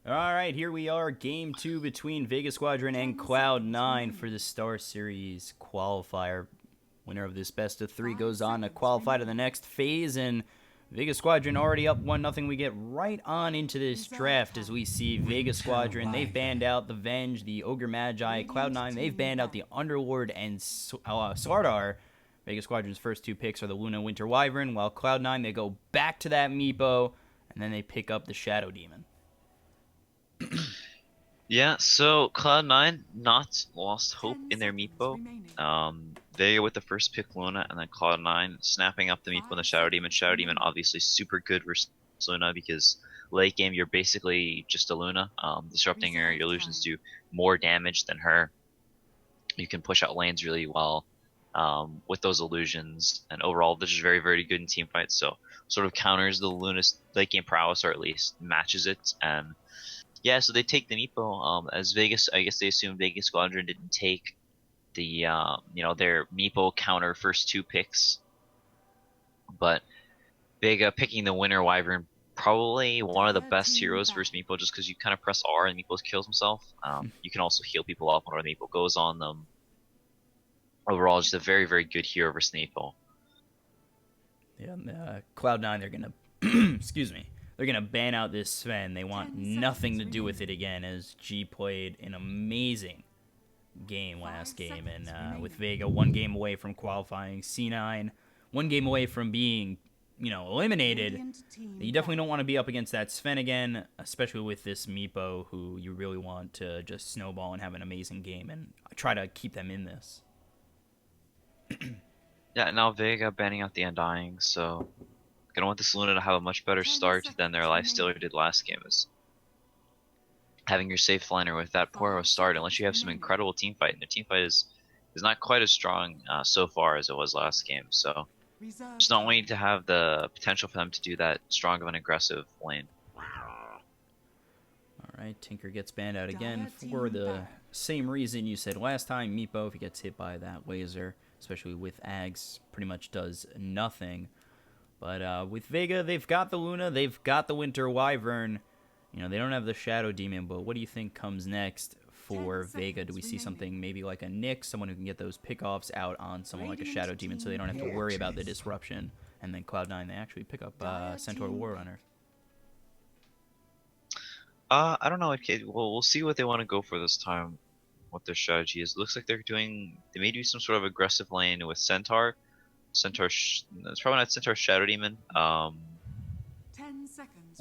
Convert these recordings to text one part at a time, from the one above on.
All right, here we are, game two between Vega Squadron and Cloud9 for the Star Series qualifier. Winner of this best of three goes on to qualify to the next phase, and Vega Squadron already up 1-0. We get right on into this draft as we see Vega Squadron. They've banned out the Venge, the Ogre Magi. Cloud9, they've banned out the Underlord and Sardar. Vega Squadron's first two picks are the Luna Winter Wyvern, while Cloud9, they go back to that Meepo, and then they pick up the Shadow Demon. Yeah, so Cloud9 not lost hope in their Meepo. They with the first pick Luna and then Cloud9 snapping up the Meepo and the Shadow Demon. Shadow Demon obviously super good versus Luna because late game you're basically just a Luna. Disrupting her, your illusions do more damage than her. You can push out lanes really well with those illusions, and overall this is very, very good in team fights. So sort of counters the Luna's late game prowess, or at least matches it. And yeah, so they take the Meepo. As Vegas, I guess they assumed Vegas Squadron didn't take the their Meepo counter first two picks, but Vega picking the winner Wyvern, probably one of the best heroes versus Meepo, just because you kind of press R and Meepo kills himself. You can also heal people off when the Meepo goes on them. Overall, just a very, very good hero versus Meepo. Yeah, Cloud9, they're gonna, excuse me, they're gonna ban out this Sven. They want nothing to do with it again, as G played an amazing game last game, and with Vega 1 game away from qualifying, C9 1 game away from being, eliminated. You definitely don't want to be up against that Sven again, especially with this Meepo, who you really want to just snowball and have an amazing game and try to keep them in this. Yeah, now Vega banning out the Undying, so gonna want this Luna to have a much better start than their Lifestealer did last game. Is having your safe liner with that poor start, unless you have some incredible team fight, and their team fight is not quite as strong so far as it was last game. So just not waiting to have the potential for them to do that strong of an aggressive lane. Alright, Tinker gets banned out again for the same reason you said last time. Meepo, if he gets hit by that laser, especially with Ags, pretty much does nothing. But with Vega, they've got the Luna, they've got the Winter Wyvern. They don't have the Shadow Demon, but what do you think comes next for Vega? Do we see something maybe like a Nick, someone who can get those pickoffs out on someone like a Shadow Demon so they don't have to worry about the disruption? And then Cloud9, they actually pick up Centaur Warrunner. I don't know. Okay, well, we'll see what they want to go for this time. What their strategy is. It looks like they may do some sort of aggressive lane with Centaur. It's probably not Centaur Shadow Demon. We'll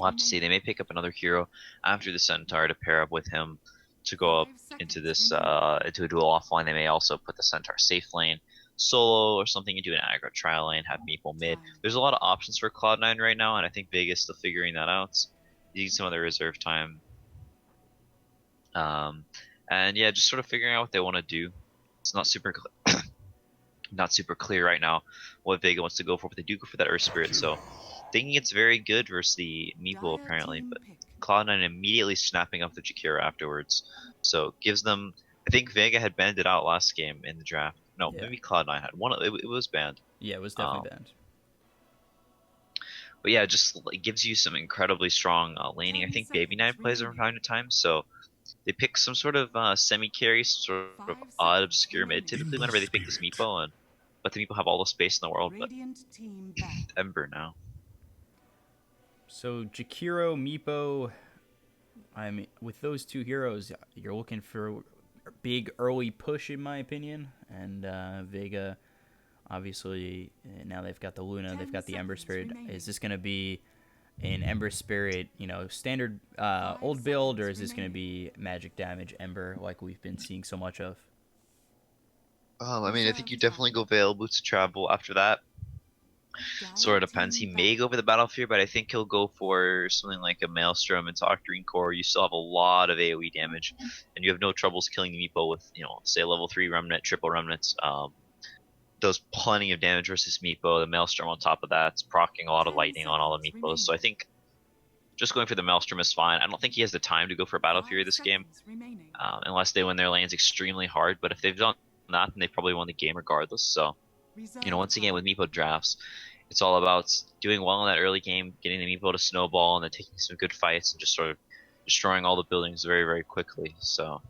have to see. They may pick up another hero after the Centaur to pair up with him to go up into this into a dual offline. They may also put the Centaur safe lane solo or something into an aggro trial lane, have Meeple mid. There's a lot of options for Cloud9 right now, and I think Vegas still figuring that out. Using some of their reserve time. And yeah, just sort of figuring out what they want to do. It's not super not super clear right now what Vega wants to go for, but they do go for that Earth Spirit, so thinking it's very good versus the Meeple apparently, but Cloud9 immediately snapping up the Jakira afterwards. So gives them, I think Vega had banned it out last game in the draft. No, Yeah. maybe Cloud9 had. It was banned. Yeah, it was definitely banned. But yeah, just it gives you some incredibly strong laning. I think Baby Knight plays it from time to time, so they pick some sort of semi-carry, sort of odd, obscure mid typically whenever they pick this Meepo, and let the Meepo have all the space in the world, but Ember now. So Jakiro, Meepo, I mean, with those two heroes, you're looking for a big early push, in my opinion. And Vega, obviously, now they've got the Luna, they've got the Ember Spirit. Is this going to be an Ember Spirit, standard old build, or is this going to be magic damage Ember like we've been seeing so much of? I mean, I think you definitely go Veil Boots to travel after that. Sort of depends. He may go for the Battlefield, but I think he'll go for something like a Maelstrom and Octarine Core. You still have a lot of AoE damage, and you have no troubles killing the Meepo with, say level 3 Remnant, triple Remnants. Does plenty of damage versus Meepo. The Maelstrom on top of that's proccing a lot of lightning on all the Meepos. So I think just going for the Maelstrom is fine. I don't think he has the time to go for Battle Fury this game, unless they win their lanes extremely hard. But if they've done that, then they probably won the game regardless. So, once again with Meepo drafts, it's all about doing well in that early game, getting the Meepo to snowball, and then taking some good fights and just sort of destroying all the buildings very, very quickly. So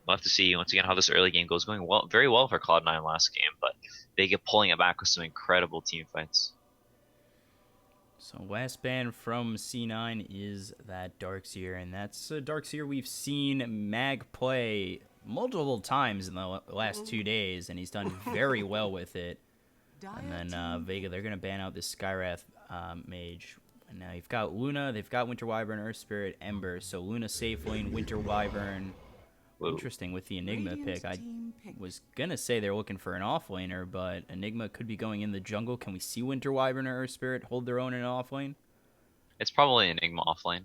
we'll have to see once again how this early game goes. Going well, very well for Cloud9 last game, but they get pulling it back with some incredible team fights. So last ban from C9 is that Darkseer, and that's a Darkseer we've seen Mag play multiple times in the last 2 days, and he's done very well with it. And then Vega, they're going to ban out this Skywrath mage. And now you've got Luna, they've got Winter Wyvern, Earth Spirit, Ember. So Luna safe lane, Winter Wyvern. Whoa. Interesting with the Enigma pick. I was going to say they're looking for an offlaner, but Enigma could be going in the jungle. Can we see Winter Wyvern or Earth Spirit hold their own in an offlane? It's probably Enigma offlane.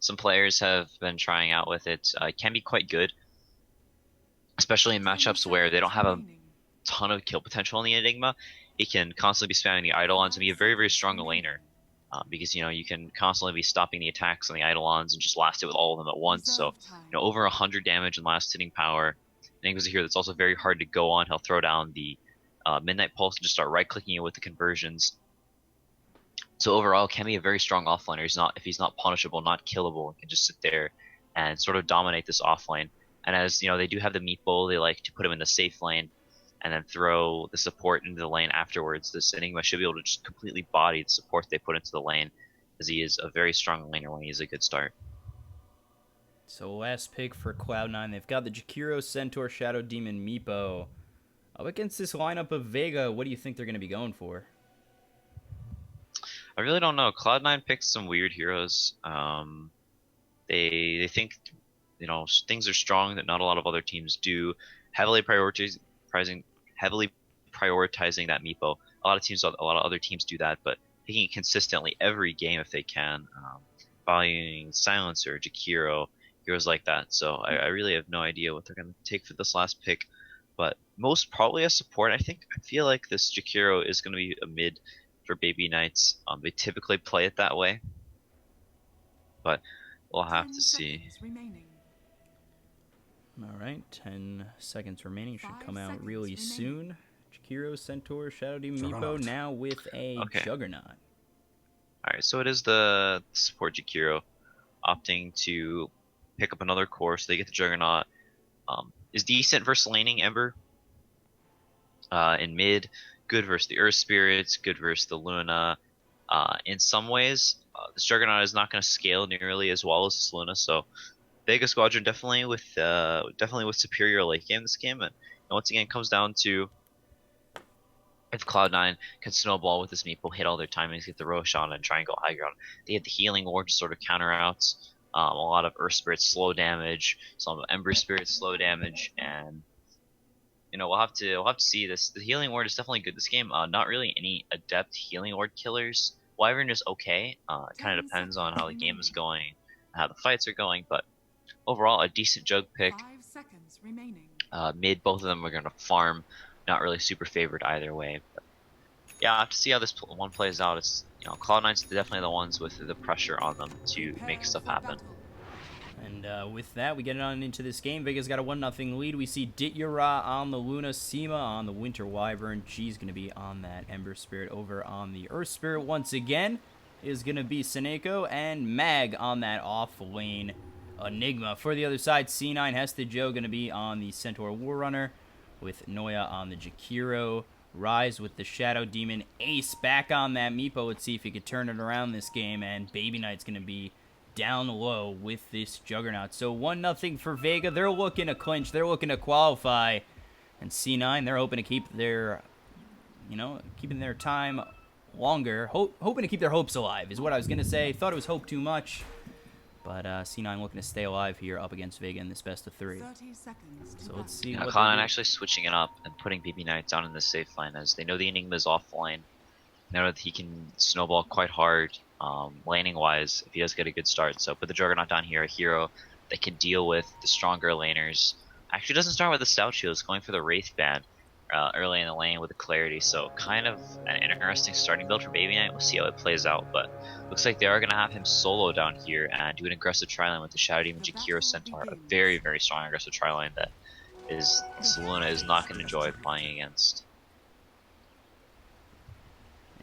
Some players have been trying out with it. It can be quite good, especially in matchups where they don't have a ton of kill potential in the Enigma. It can constantly be spamming the Eidolons and be a very, very strong laner. Because you can constantly be stopping the attacks on the Eidolons and just last it with all of them at once. So over 100 damage in last hitting power. Enigma's a hero that's also very hard to go on. He'll throw down the Midnight Pulse and just start right clicking it with the conversions. So overall, can be a very strong offlaner. If he's not punishable, not killable, he can just sit there and sort of dominate this offlane. And as they do have the meatball, they like to put him in the safe lane and then throw the support into the lane afterwards. This Enigma should be able to just completely body the support they put into the lane, as he is a very strong laner when he is a good start. So last pick for Cloud9, they've got the Jakiro, Centaur, Shadow Demon, Meepo. Up against this lineup of Vega, what do you think they're going to be going for? I really don't know. Cloud9 picks some weird heroes. They think things are strong that not a lot of other teams do. Heavily prioritizing that Meepo. A lot of other teams do that, but picking it consistently every game if they can. Valuing Silencer, Jakiro, heroes like that. So I really have no idea what they're going to take for this last pick. But most probably a support. I feel like this Jakiro is going to be a mid for Baby Knights. They typically play it that way, but we'll have to see. All right, 10 seconds remaining. Should come out really soon. Jakiro, Centaur, Shadow Demon, Meepo, now with a Juggernaut. Alright, so it is the support Jakiro opting to pick up another core, so they get the Juggernaut. Is decent versus laning Ember in mid, good versus the Earth Spirits, good versus the Luna. In some ways, this Juggernaut is not going to scale nearly as well as this Luna, so Vega Squadron definitely with superior late game this game, and once again it comes down to if Cloud9 can snowball with this Meeple, hit all their timings, get the Roshan, and try and go high ground. They have the Healing Ward to sort of counter out a lot of Earth Spirits slow damage, some Ember Spirits slow damage, and we'll have to see this. The Healing Ward is definitely good this game. Not really any adept Healing Ward killers. Wyvern is okay. It kind of depends on how the game is going, how the fights are going, but overall a decent jug pick. Mid, both of them are going to farm. Not really super favored either way. But yeah, I'll have to see how this one plays out. It's Cloud9's definitely the ones with the pressure on them to make stuff happen. And with that, we get on into this game. Vega's got a 1-0 lead. We see Dityara on the Luna, Seema on the Winter Wyvern. G's going to be on that Ember Spirit. Over on the Earth Spirit once again is going to be Seneko, and Mag on that off lane Enigma. For the other side, C9 Hesta Joe going to be on the Centaur Warrunner, with Noya on the Jakiro, Rise with the Shadow Demon, Ace back on that Meepo. Let's see if he could turn it around this game, and Baby Knight's going to be down low with this Juggernaut. So 1-0 for Vega. They're looking to clinch. They're looking to qualify. And C9, they're hoping to keep their, keeping their time longer. Hoping to keep their hopes alive is what I was going to say. Thought it was hope too much. But C9 looking to stay alive here up against Vega in this best of 3. So let's see. Cloud9 actually switching it up and putting Baby Knight down in the safe line, as they know the Enigma is offline. They know that he can snowball quite hard, laning wise, if he does get a good start. So put the Juggernaut down here, a hero that can deal with the stronger laners. Actually doesn't start with the Stout Shield, it's going for the Wraith Band early in the lane with the Clarity. So kind of an interesting starting build for Baby Knight. We'll see how it plays out, but looks like they are going to have him solo down here and do an aggressive tri-lane with the Shadow Demon Jakiro Centaur. A very, very strong aggressive tri-lane that Luna is not going to enjoy playing against.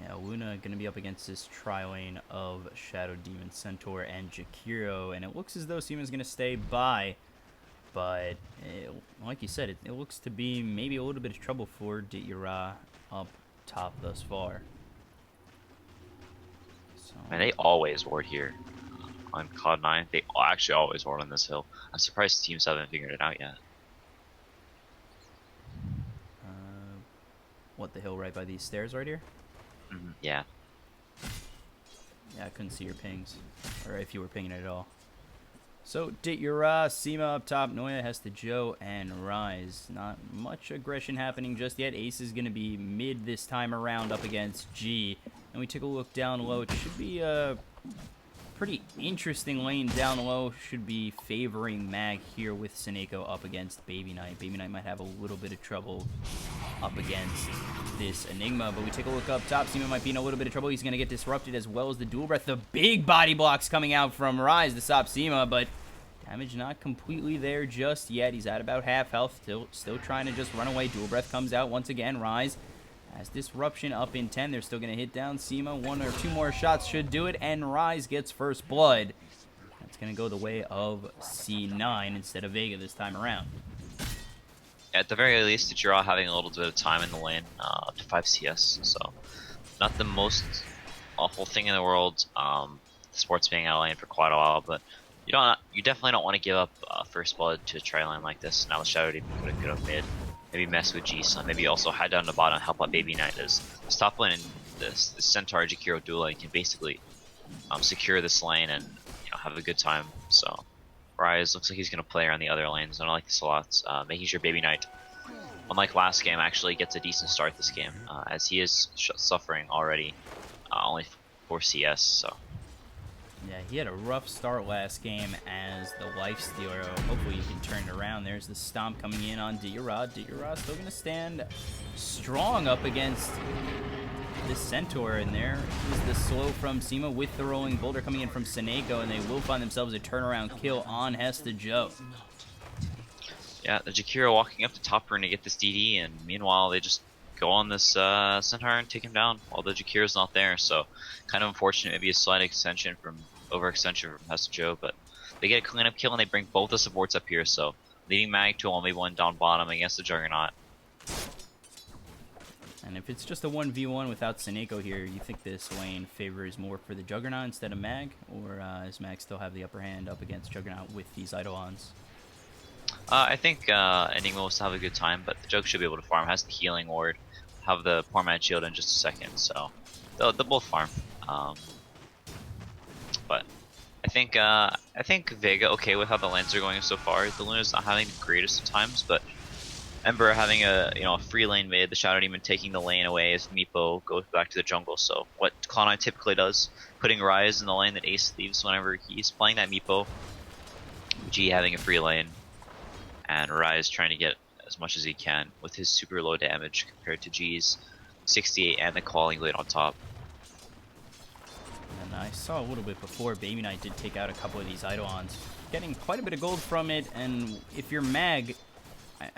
Yeah, Luna going to be up against this tri-lane of Shadow Demon, Centaur, and Jakiro, and it looks as though Seema's going to stay by, but like you said, it looks to be maybe a little bit of trouble for Dityra up top thus far. So, And they always ward here on Cloud9. They actually always ward on this hill. I'm surprised teams haven't figured it out yet. what, the hill right by these stairs right here? Yeah. Yeah, I couldn't see your pings, or if you were pinging it at all. So, Dityra, Seema up top, Noya, Hesta, Joe, and Rise. Not much aggression happening just yet. Ace is going to be mid this time around up against G. And we took a look down low. It should be a pretty interesting lane down low. Should be favoring Mag here with Seneko up against Baby Knight. Baby Knight might have a little bit of trouble up against this Enigma, but we take a look up top. Seema might be in a little bit of trouble. He's going to get disrupted as well as the dual breath. The big body blocks coming out from Rise to stop Seema, but damage not completely there just yet. He's at about half health, still trying to just run away. Dual breath comes out once again. Rise has disruption up in 10. They're still going to hit down Seema. One or two more shots should do it, and Rise gets first blood. That's going to go the way of C9 instead of Vega this time around. At the very least, Dityra having a little bit of time in the lane, up to 5 CS, so not the most awful thing in the world. The sport's being out of lane for quite a while, but you definitely don't want to give up first blood to a tri-lane like this. Now with Shadow Demon could get up mid, maybe mess with G-Sun, maybe also hide down the bottom and help out Baby Knight as this top lane and this Centaur Jakiro dual lane can basically secure this lane and have a good time. So Rise looks like he's going to play around the other lanes, and I like this a lot. Making sure Baby Knight, unlike last game, actually gets a decent start this game, as he is suffering already, only 4 CS, so. Yeah, he had a rough start last game as the Lifestealer. Hopefully he can turn it around. There's the stomp coming in on Dityra. Dityra still going to stand strong up against this Centaur, and there is the slow from Seema with the rolling boulder coming in from Seneko, and they will find themselves a turnaround kill on Hesta Joe. Yeah, the Jakiro walking up to top rune to get this DD, and meanwhile they just go on this Centaur and take him down while the Jakiro's not there. So kind of unfortunate, maybe a slight overextension from Hesta Joe, but they get a cleanup kill and they bring both the supports up here, so leaving Mag to only one down bottom against the Juggernaut. And if it's just a 1v1 without Seneko here, you think this lane favors more for the Juggernaut instead of Mag? Or does Mag still have the upper hand up against Juggernaut with these Eidolons? I think Enigma will still have a good time, but the Jug should be able to farm. Has the healing ward, have the poor man shield in just a second, so they'll both farm. But I think Vega okay with how the lanes are going so far. The Luna's not having the greatest of times, but Ember having a free lane mid, the Shadow Demon taking the lane away as Meepo goes back to the jungle. So what Cloud9 typically does, putting Rise in the lane that Ace leaves whenever he's playing that Meepo. G having a free lane, and Rise trying to get as much as he can with his super low damage compared to G's 68 and the Calling Blade on top. And I saw a little bit before, Baby Knight did take out a couple of these Eidolons, getting quite a bit of gold from it, and if you're Mag,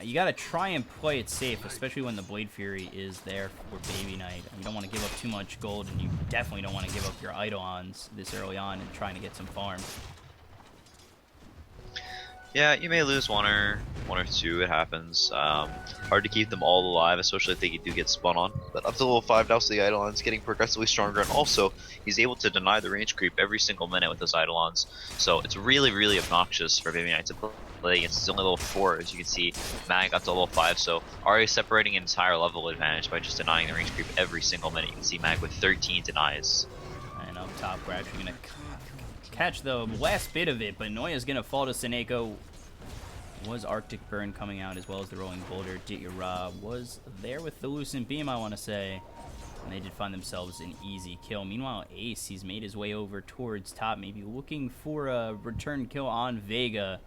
you gotta try and play it safe, especially when the Blade Fury is there for Baby Knight. You don't want to give up too much gold, and you definitely don't want to give up your Eidolons this early on and trying to get some farm. Yeah, you may lose one or two, it happens. Hard to keep them all alive, especially if they do get spun on. But up to level 5 now, so the Eidolon's getting progressively stronger, and also he's able to deny the range creep every single minute with those Eidolons. So it's really, really obnoxious for Baby Knight to play against. It's only level 4, as you can see. Mag got to level 5, so already separating an entire level advantage by just denying the range creep every single minute. You can see Mag with 13 denies. And up top, we're actually going to catch the last bit of it, but Noya's going to fall to Seneko. Was Arctic Burn coming out as well as the Rolling Boulder. Dityra was there with the Lucent Beam, I want to say. And they did find themselves an easy kill. Meanwhile, Ace, he's made his way over towards top, maybe looking for a return kill on Vega.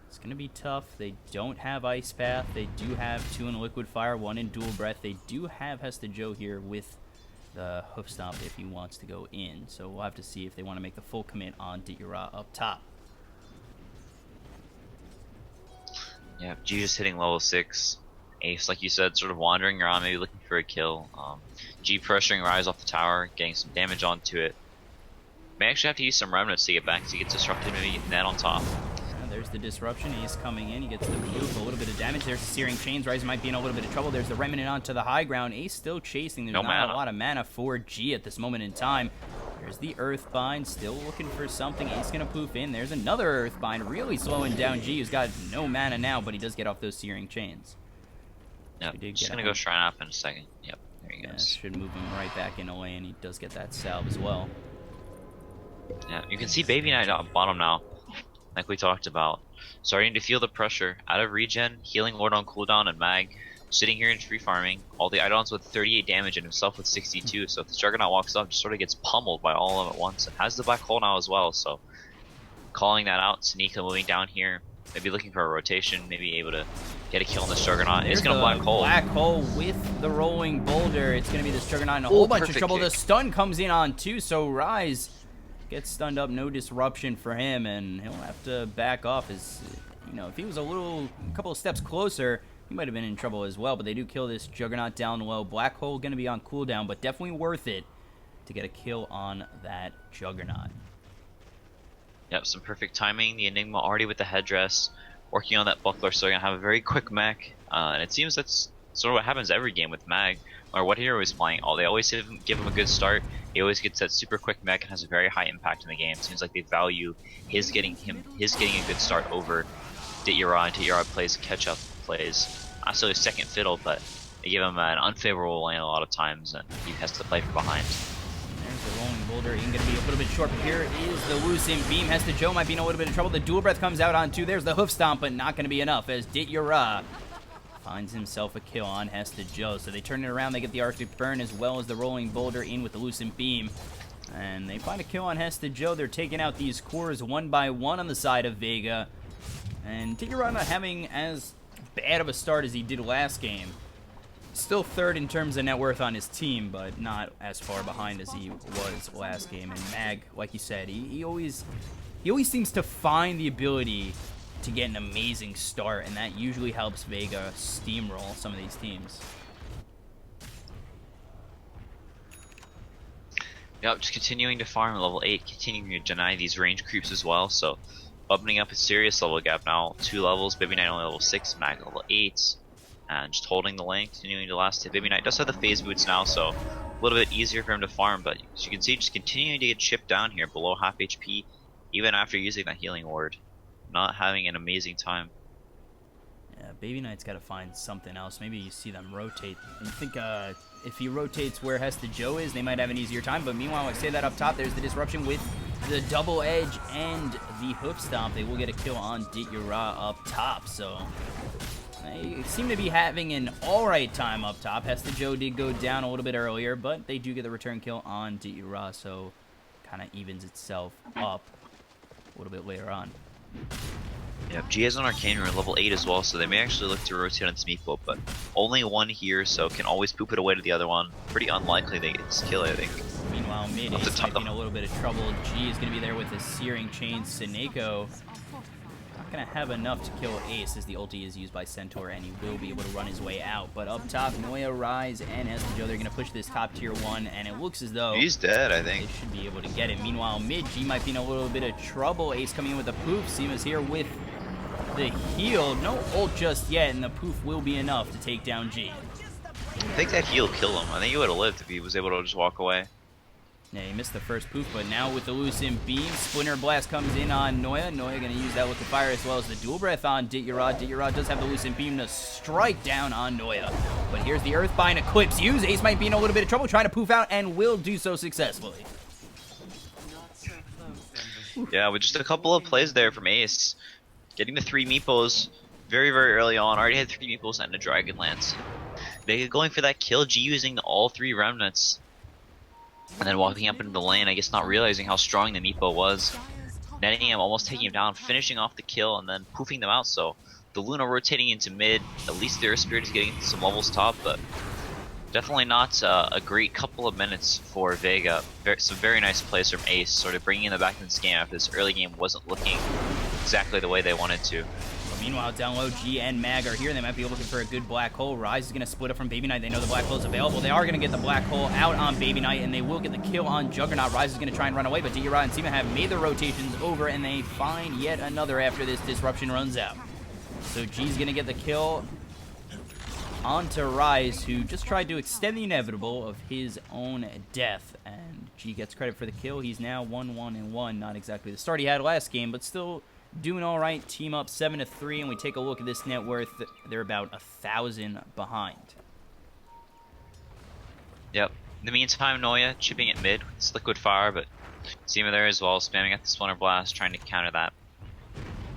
It's going to be tough. They don't have Ice Path. They do have 2 in Liquid Fire, 1 in Dual Breath. They do have Hesta Joe here with the Hoof Stomp if he wants to go in. So we'll have to see if they want to make the full commit on Dityra up top. Yeah, G just hitting level 6. Ace, like you said, sort of wandering around, maybe looking for a kill. G pressuring Rise off the tower, getting some damage onto it. May actually have to use some remnants to get back because he gets disrupted, maybe get net on top. There's the disruption. He's coming in. He gets the poof, a little bit of damage. There's the Searing Chains. Rise might be in a little bit of trouble. There's the Remnant onto the high ground. Ace still chasing. There's not a lot of mana for G at this moment in time. There's the Earthbind, still looking for something. Ace gonna poof in. There's another Earthbind, really slowing down G, who's got no mana now, but he does get off those Searing Chains. Yep, just gonna go Shrine up in a second. Yep, there he goes. Should move him right back in a lane. He does get that salve as well. Yeah, you can see Baby Knight on bottom now, like we talked about. Starting to feel the pressure. Out of regen, Healing Ward on cooldown, and Mag. Sitting here and free farming. All the Eidolons with 38 damage and himself with 62. So if the Juggernaut walks up, just sort of gets pummeled by all of them at once. And has the black hole now as well. So calling that out. Sanika moving down here. Maybe looking for a rotation. Maybe able to get a kill on this Juggernaut. It's going to black hole. Black hole with the rolling boulder. It's going to be this Juggernaut in a whole bunch of trouble. The stun comes in on two. So Rise gets stunned up. No disruption for him. And he'll have to back off. As, you know, if he was a couple of steps closer, he might have been in trouble as well, but they do kill this Juggernaut down low. Black Hole going to be on cooldown, but definitely worth it to get a kill on that Juggernaut. Yep, some perfect timing. The Enigma already with the headdress, working on that buckler, so they're going to have a very quick mech. And it seems that's sort of what happens every game with Mag, or what hero is playing. They always give him a good start. He always gets that super quick mech and has a very high impact in the game. It seems like they value his getting a good start over Dit'Yura, and Dit'Yura plays catch-up plays. Not necessarily second fiddle, but they give him an unfavorable lane a lot of times, and he has to play from behind. There's the rolling boulder. He's going to be a little bit short, but here is the Lucent Beam. Hesta Joe might be in a little bit of trouble. The Dual Breath comes out on two. There's the Hoof Stomp, but not going to be enough as Dit'Yura finds himself a kill on Hesta Joe. So they turn it around. They get the Arctic Burn as well as the rolling boulder in with the Lucent Beam. And they find a kill on Hesta Joe. They're taking out these cores one by one on the side of Vega. And Dit'Yura not having as bad of a start as he did last game. Still third in terms of net worth on his team, but not as far behind as he was last game. And Mag, like you said, he always seems to find the ability to get an amazing start, and that usually helps Vega steamroll some of these teams. Yep, just continuing to farm level 8, continuing to deny these range creeps as well, so opening up a serious level gap now. 2 levels, Baby Knight only level 6, Mag level 8, and just holding the lane, continuing to last hit. Baby Knight does have the phase boots now, so a little bit easier for him to farm, but as you can see, just continuing to get chipped down here, below half HP, even after using that healing ward. Not having an amazing time. Yeah, Baby Knight's got to find something else. Maybe you see them rotate. And you think if he rotates where Hesta Joe is, they might have an easier time. But meanwhile, I say that up top, there's the disruption with the double edge and the hoof stomp. They will get a kill on Dit'Yura up top. So they seem to be having an alright time up top. Hesta Joe did go down a little bit earlier, but they do get the return kill on Dit'Yura. So kind of evens itself up a little bit later on. Yep, G has an Arcane Rune level 8 as well, so they may actually look to rotate on Smeekbo, but only one here, so can always poop it away to the other one. Pretty unlikely they get this kill, I think. Meanwhile, mid is might be in a little bit of trouble. G is going to be there with his Searing Chains. Sineko not going to have enough to kill Ace as the ulti is used by Centaur, and he will be able to run his way out. But up top, Noya, Rise, and Hesta Joe, they're going to push this top tier 1, and it looks as though he's dead, I think. They should be able to get him. Meanwhile, mid, G might be in a little bit of trouble. Ace coming in with a poof. Sima's here with the heal. No ult just yet, and the poof will be enough to take down G. I think that heal killed him. I think he would have lived if he was able to just walk away. Yeah, he missed the first poof, but now with the Lucent Beam, Splinter Blast comes in on Noya. Noya going to use that with the fire as well as the Dual Breath on Dit'Yura. Dit'Yura does have the Lucent Beam to strike down on Noya. But here's the Earthbind Eclipse used. Ace might be in a little bit of trouble trying to poof out and will do so successfully. Yeah, with just a couple of plays there from Ace. Getting the 3 meepos very, very early on. Already had 3 meepos and a Dragonlance. Vega going for that kill, G using all 3 remnants. And then walking up into the lane, I guess not realizing how strong the meepo was. Netting him, almost taking him down, finishing off the kill, and then poofing them out. So the Luna rotating into mid. At least their Spirit is getting some levels top, but definitely not a great couple of minutes for Vega. Some very nice plays from Ace, sort of bringing them back in this game after this early game wasn't looking exactly the way they wanted to. Meanwhile, down low, G and Mag are here. They might be looking for a good black hole. Rise is going to split up from Baby Knight. They know the black hole is available. They are going to get the black hole out on Baby Knight, and they will get the kill on Juggernaut. Rise is going to try and run away, but D-Rod and Seema have made their rotations over, and they find yet another after this disruption runs out. So G's going to get the kill onto Rise, who just tried to extend the inevitable of his own death. And G gets credit for the kill. He's now 1-1-1. Not exactly the start he had last game, but still doing all right. Team up 7-3, and we take a look at this net worth. They're about 1,000 behind. Yep. In the meantime, Noya chipping it mid with this liquid fire, but Seema there as well, spamming at the Splinter Blast, trying to counter that.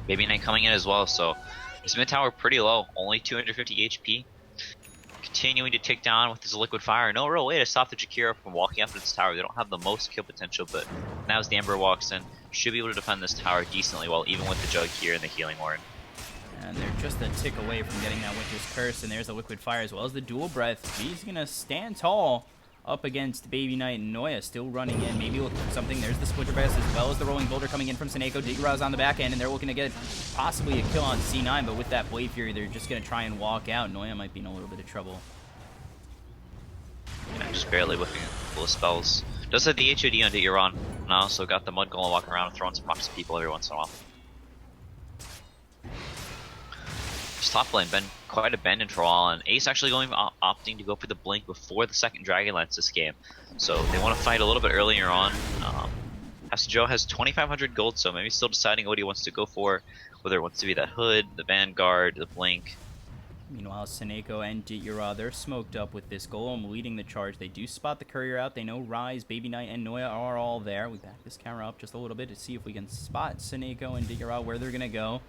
Baby Knight coming in as well, so this mid tower pretty low, only 250 HP. Continuing to tick down with his liquid fire. No real way to stop the Jakiro from walking up to this tower. They don't have the most kill potential, but now as the Ember walks in, should be able to defend this tower decently well, even with the Jug here and the Healing Ward. And they're just a tick away from getting that Winter's Curse, and there's a liquid fire as well as the dual breath. He's gonna stand tall up against Baby Knight and Noya, still running in, maybe looking for something. There's the Splinter Blast as well as the Rolling Boulder coming in from Seneko. Diggeraz on the back end, and they're looking to get possibly a kill on C9, but with that Blade Fury, they're just gonna try and walk out. Noya might be in a little bit of trouble. Yeah, just barely whipping full of spells. Does have the HOD on Diggeron, and also got the Mud Golem walking around and throwing some rocks at people every once in a while. This top lane been quite abandoned for a while, and Ace actually opting to go for the Blink before the second Dragonlance this game. So they want to fight a little bit earlier on. Joe has 2,500 gold, so maybe still deciding what he wants to go for, whether it wants to be the Hood, the Vanguard, the Blink. Meanwhile, Seneko and Diggeraz, they're smoked up with this Golem leading the charge. They do spot the courier out. They know Rise, Baby Knight, and Noya are all there. We back this camera up just a little bit to see if we can spot Seneko and Diggeraz where they're going to go.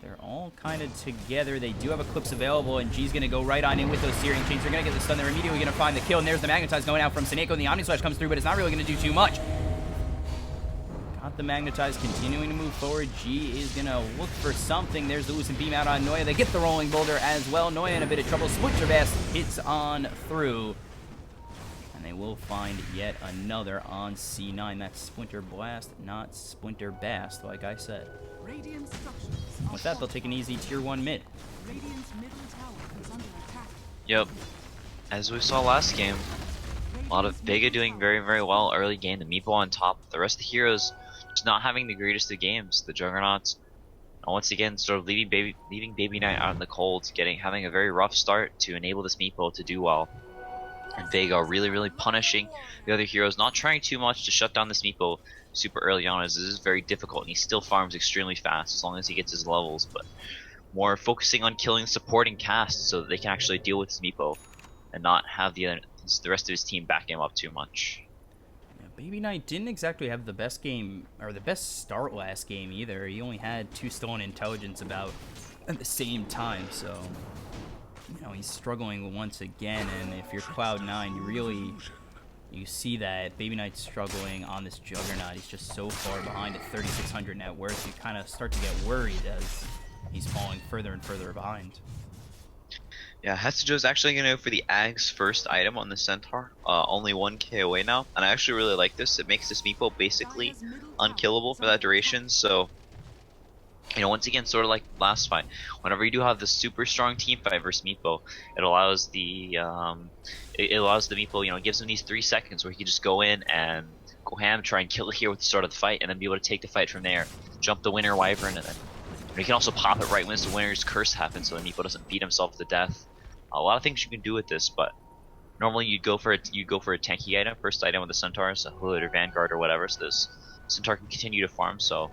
They're all kind of together. They do have Eclipse available, and G's going to go right on in with those Searing Chains. They're going to get the stun. They're immediately going to find the kill, and there's the Magnetize going out from Seneko, and the Omni Slash comes through, but it's not really going to do too much. Got the Magnetize, continuing to move forward. G is going to look for something. There's the Lucent Beam out on Noya. They get the Rolling Boulder as well. Noya in a bit of trouble. Splinter Blast hits on through. And they will find yet another on C9. That's Splinter Blast, not Splinter Bast, like I said. With that, they'll take an easy tier 1 mid. Yep. As we saw last game, a lot of Vega doing very, very well early game. The Meepo on top. The rest of the heroes just not having the greatest of games. The Juggernauts, once again, sort of leaving Baby Knight out in the cold, having a very rough start to enable this Meepo to do well. And Vega really, really punishing the other heroes, not trying too much to shut down this Meepo super early on, as this is very difficult, and he still farms extremely fast as long as he gets his levels, but more focusing on killing supporting casts so that they can actually deal with his Meepo and not have the rest of his team back him up too much. Yeah, Baby Knight didn't exactly have the best game, or the best start last game either. He only had 2 stolen intelligence about at the same time, so you know, he's struggling once again. And if you're Cloud9, you see that Baby Knight's struggling on this Juggernaut. He's just so far behind at 3,600 net worth. You kind of start to get worried as he's falling further and further behind. Yeah, Joe's actually going to go for the Ag's first item on the Centaur. Only 1k away now, and I actually really like this. It makes this Meepo basically unkillable for that duration, so you know, once again, sort of like last fight, whenever you do have the super strong team fight versus Meepo, it allows the Meepo, you know, gives him these 3 seconds where he can just go in and go ham, try and kill it here with the start of the fight, and then be able to take the fight from there, jump the Winter Wyvern, and then you can also pop it right when the Winter's Curse happens, so the Meepo doesn't beat himself to death. A lot of things you can do with this, but normally you'd go for a tanky item, first item with the Centaur, so Hood or Vanguard or whatever, so this Centaur can continue to farm. So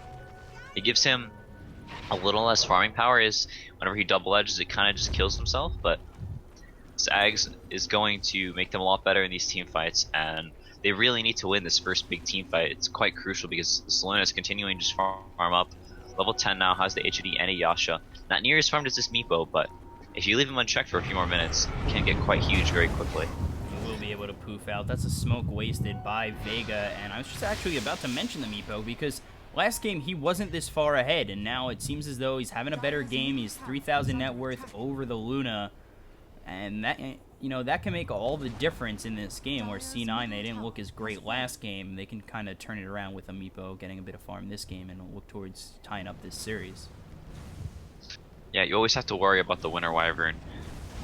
it gives him a little less farming power. Is whenever he double edges, it kind of just kills himself. But this Ags is going to make them a lot better in these team fights, and they really need to win this first big team fight. It's quite crucial because Selena is continuing to just farm up. Level 10 now, has the HOD and a Yasha. Not near as farmed as this Meepo, but if you leave him unchecked for a few more minutes, it can get quite huge very quickly. You will be able to poof out. That's a smoke wasted by Vega, and I was just actually about to mention the Meepo because last game he wasn't this far ahead, and now it seems as though he's having a better game. He's 3,000 net worth over the Luna, and that, you know, that can make all the difference in this game. Where C9, they didn't look as great last game, they can kind of turn it around with a Meepo getting a bit of farm this game and look towards tying up this series. Yeah, you always have to worry about the Winter Wyvern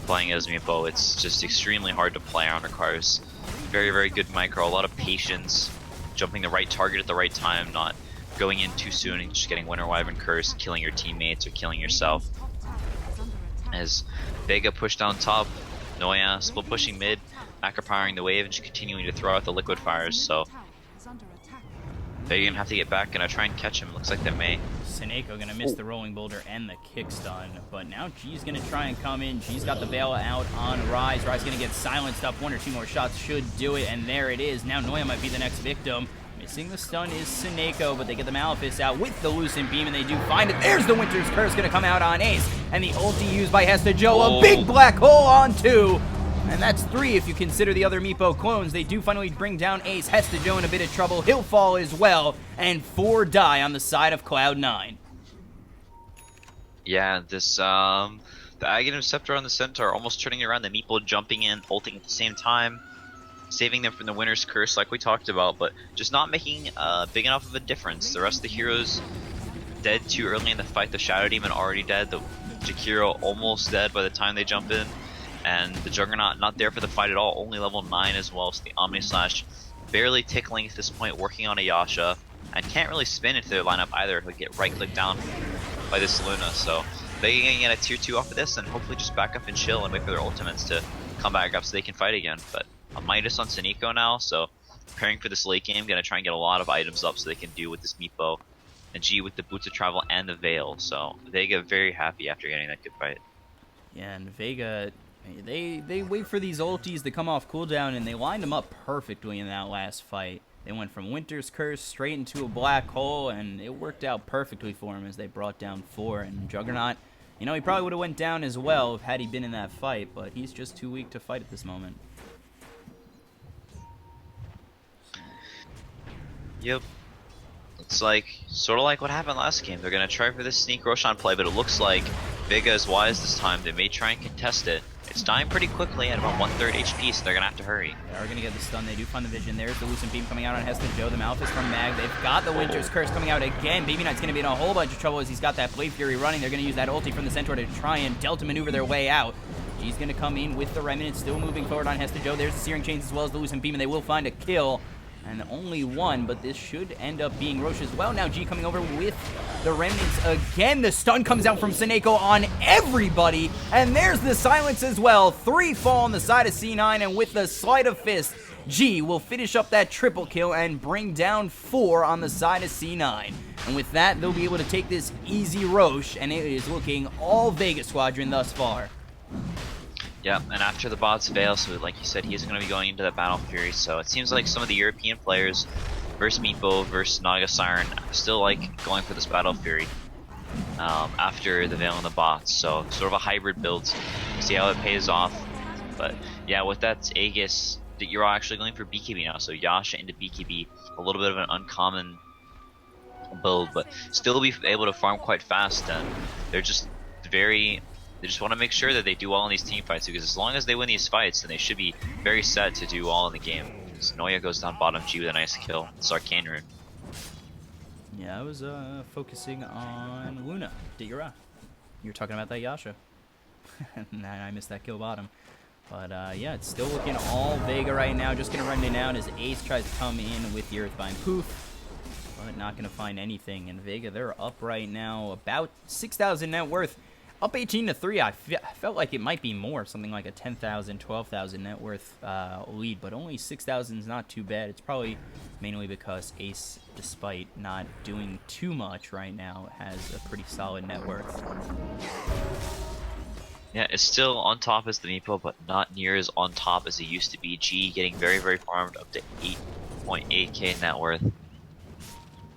playing as Meepo. It's just extremely hard to play on. Requires very, very good micro, a lot of patience, jumping the right target at the right time, not going in too soon and just getting Winter Wyvern Curse, killing your teammates or killing yourself. As Vega pushed down top, Noya still pushing mid, macro powering the wave and just continuing to throw out the liquid fires, so Vega gonna have to get back, gonna try and catch him. Looks like they may. Seneko gonna miss the rolling boulder and the kick stun, but now G's gonna try and come in. G's got the bail out on Rise. Rise gonna get silenced up. 1 or 2 more shots should do it, and there it is. Now Noya might be the next victim. Missing the stun is Seneko, but they get the Malefice out with the Lucent Beam, and they do find it. There's the Winter's Curse gonna come out on Ace, and the ulti used by Hesta Joe. A big black hole on 2. And that's 3 if you consider the other Meepo clones. They do finally bring down Ace. Hesta Joe in a bit of trouble. He'll fall as well. And 4 die on the side of Cloud9. Yeah, this the Aghanim Scepter on the Centaur almost turning around, the Meepo jumping in, ulting at the same time, saving them from the Winter's Curse like we talked about, but just not making big enough of a difference. The rest of the heroes dead too early in the fight. The Shadow Demon already dead. The Jakiro almost dead by the time they jump in. And the Juggernaut not there for the fight at all, only level 9 as well, so the Omni Slash barely tickling at this point, working on a Yasha, and can't really spin into their lineup either. He'll get right-clicked down by this Luna, so they can get a tier 2 off of this and hopefully just back up and chill and wait for their ultimates to come back up so they can fight again. But a Midas on Seneko now, so preparing for this late game, gonna try and get a lot of items up so they can do with this Meepo, and G with the Boots of Travel and the Veil, so they get very happy after getting that good fight. Yeah, and Vega, they wait for these ultis to come off cooldown, and they lined them up perfectly in that last fight. They went from Winter's Curse straight into a black hole, and it worked out perfectly for him as they brought down 4. And Juggernaut, you know, he probably would have went down as well had he been in that fight, but he's just too weak to fight at this moment. Yep. It's like, sort of like what happened last game. They're going to try for this sneak Roshan play, but it looks like Vega is wise this time. They may try and contest it. It's dying pretty quickly at about 1/3 HP, so they're going to have to hurry. They are going to get the stun. They do find the vision. There's the Lucent Beam coming out on Hesta Joe. The Malefice from Mag. They've got the Winter's Curse coming out again. Baby Knight's going to be in a whole bunch of trouble as he's got that Blade Fury running. They're going to use that ulti from the Centaur to try and Delta maneuver their way out. G's going to come in with the Remnant, still moving forward on Hesta Joe. There's the Searing Chains as well as the Lucent Beam, and they will find a kill. And only 1, but this should end up being Roche as well. Now G coming over with the Remnants again. The stun comes out from Seneko on everybody. And there's the silence as well. 3 fall on the side of C9, and with the Sleight of Fist, G will finish up that triple kill and bring down 4 on the side of C9. And with that, they'll be able to take this easy Roche, and it is looking all Vega Squadron thus far. Yeah, and after the bots fail, so like you said, he isn't going to be going into the Battle Fury, so it seems like some of the European players versus Meepo versus Naga Siren still like going for this Battle Fury after the Veil and the bots, so sort of a hybrid build. See how it pays off. But yeah, with that Aegis, you're actually going for BKB now, so Yasha into BKB, a little bit of an uncommon build, but still be able to farm quite fast, and they're just they just want to make sure that they do well in these team fights, because as long as they win these fights, then they should be very set to do well in the game. So Noya goes down bottom G with a nice kill. It's Arcane Rune. Yeah, I was focusing on Luna. Digura. You were talking about that Yasha. And I missed that kill bottom. But yeah, it's still looking all Vega right now. Just going to run it out as Ace tries to come in with the Earthbind Poof. But not going to find anything. And Vega, they're up right now about 6,000 net worth. Up 18-3, I felt like it might be more, something like a 10,000, 12,000 net worth lead, but only 6,000 is not too bad. It's probably mainly because Ace, despite not doing too much right now, has a pretty solid net worth. Yeah, it's still on top as the Meepo, but not near as on top as it used to be. G getting very, very farmed, up to 8.8k net worth.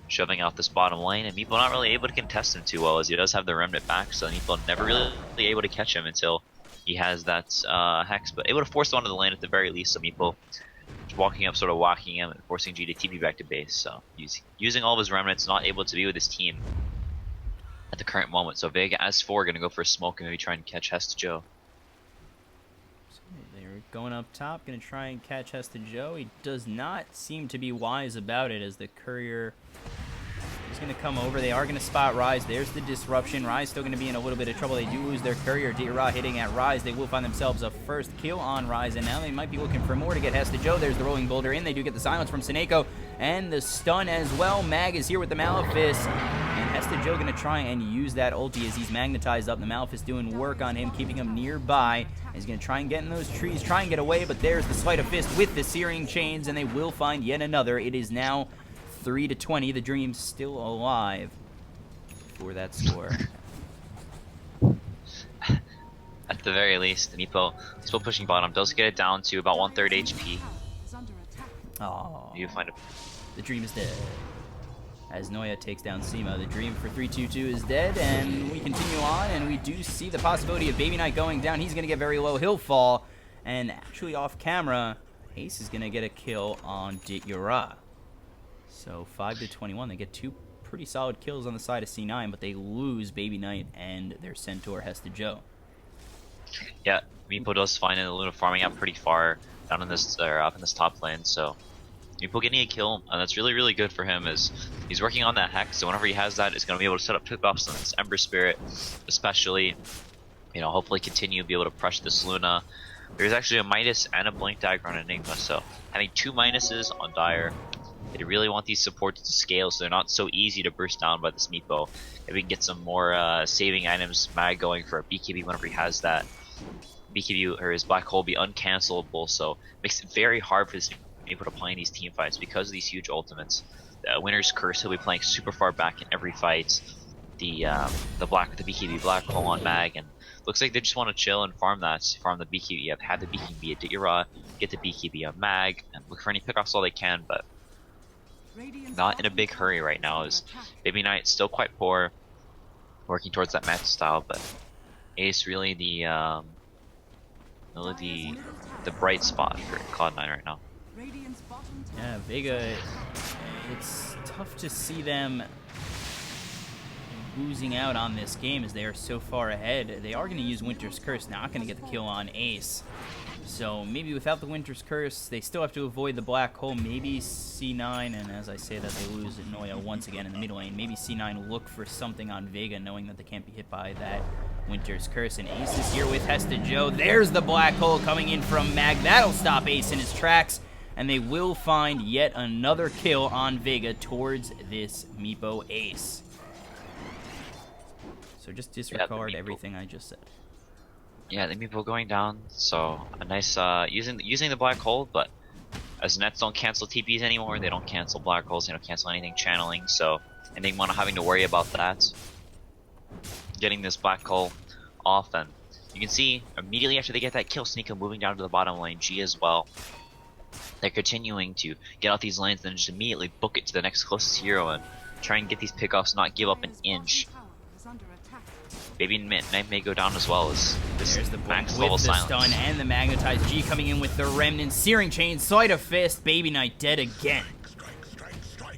Shoving out this bottom lane, and Meepo not really able to contest him too well, as he does have the Remnant back, so Meepo never really able to catch him until he has that Hex, but able to force him onto the lane at the very least, so Meepo just walking up, sort of whacking him, and forcing G to TP back to base, so using all of his Remnants, not able to be with his team at the current moment, so Vega as 4 gonna go for a smoke and maybe try and catch Hesta Joe. They're going up top, gonna try and catch Hesta Joe. He does not seem to be wise about it, as the courier is He's going to come over. They are going to spot Rise. There's the disruption. Rise still going to be in a little bit of trouble. They do lose their courier. D-Ra hitting at Rise. They will find themselves a first kill on Rise, and now they might be looking for more to get Hesta Joe. There's the rolling boulder in. They do get the silence from Seneko and the stun as well. Mag is here with the Malefice, and Hesta Joe going to try and use that ulti as he's magnetized up. The Malefice doing work on him, keeping him nearby. He's going to try and get in those trees, try and get away, but there's the Sleight of Fist with the Searing Chains, and they will find yet another. It is now 3-20. The Dream's still alive for that score. At the very least, the Meepo still pushing bottom. Does get it down to about 1/3 HP. Oh, You find it. the Dream is dead. As Noya takes down Sima, the Dream for 3-2-2 is dead, and we continue on, and we do see the possibility of Baby Knight going down. He's going to get very low. He'll fall, and actually off camera, Ace is going to get a kill on Ditya. So 5-21. They get two pretty solid kills on the side of C9, but they lose Baby Knight and their Centaur Hesta Joe. Yeah, Meepo does find the Luna farming out pretty far down in this or up in this top lane, so Meepo getting a kill, and that's really, really good for him. Is he's working on that Hex, so whenever he has that, he's going to be able to set up pickoffs on this Ember Spirit, especially, you know, hopefully continue to be able to crush this Luna. There's actually a Midas and a Blink Dagger on Enigma, so having two Minuses on Dire, they really want these supports to scale, so they're not so easy to burst down by this Meepo. If we can get some more saving items, Mag going for a BKB whenever he has that, BKB or his Black Hole be uncancelable, so it makes it very hard for this Meepo to play in these team fights because of these huge ultimates. The Winner's Curse, he'll be playing super far back in every fight. The BKB Black Hole on Mag, and looks like they just want to chill and farm the BKB. Have the BKB at Ditya, get the BKB on Mag, and look for any pickoffs all they can, but not in a big hurry right now. As Baby Knight still quite poor, working towards that match style, but Ace really the bright spot for Cloud9 right now. Yeah, Vega, it's tough to see them losing out on this game as they are so far ahead. They are going to use Winter's Curse, not going to get the kill on Ace. So maybe without the Winter's Curse, they still have to avoid the Black Hole. Maybe C9, and as I say that, they lose Noya once again in the middle lane. Maybe C9 look for something on Vega, knowing that they can't be hit by that Winter's Curse. And Ace is here with Hesta Joe. There's the Black Hole coming in from Mag. That'll stop Ace in his tracks. And they will find yet another kill on Vega towards this Meepo Ace. So just disregard everything I just said. Yeah, the Meepo going down, so a nice using the Black Hole, but as Nets don't cancel TPs anymore, they don't cancel Black Holes, they don't cancel anything channeling, so Enigma not having to worry about that. Getting this Black Hole off, and you can see immediately after they get that kill, Sneeko moving down to the bottom lane, G as well. They're continuing to get out these lanes, then just immediately book it to the next closest hero and try and get these pickoffs, not give up an inch. Baby Knight may go down as well as this There's the max with level the silence. stun and the magnetized G coming in with the Remnant Searing Chain, Sleight of Fist, Baby Knight dead again.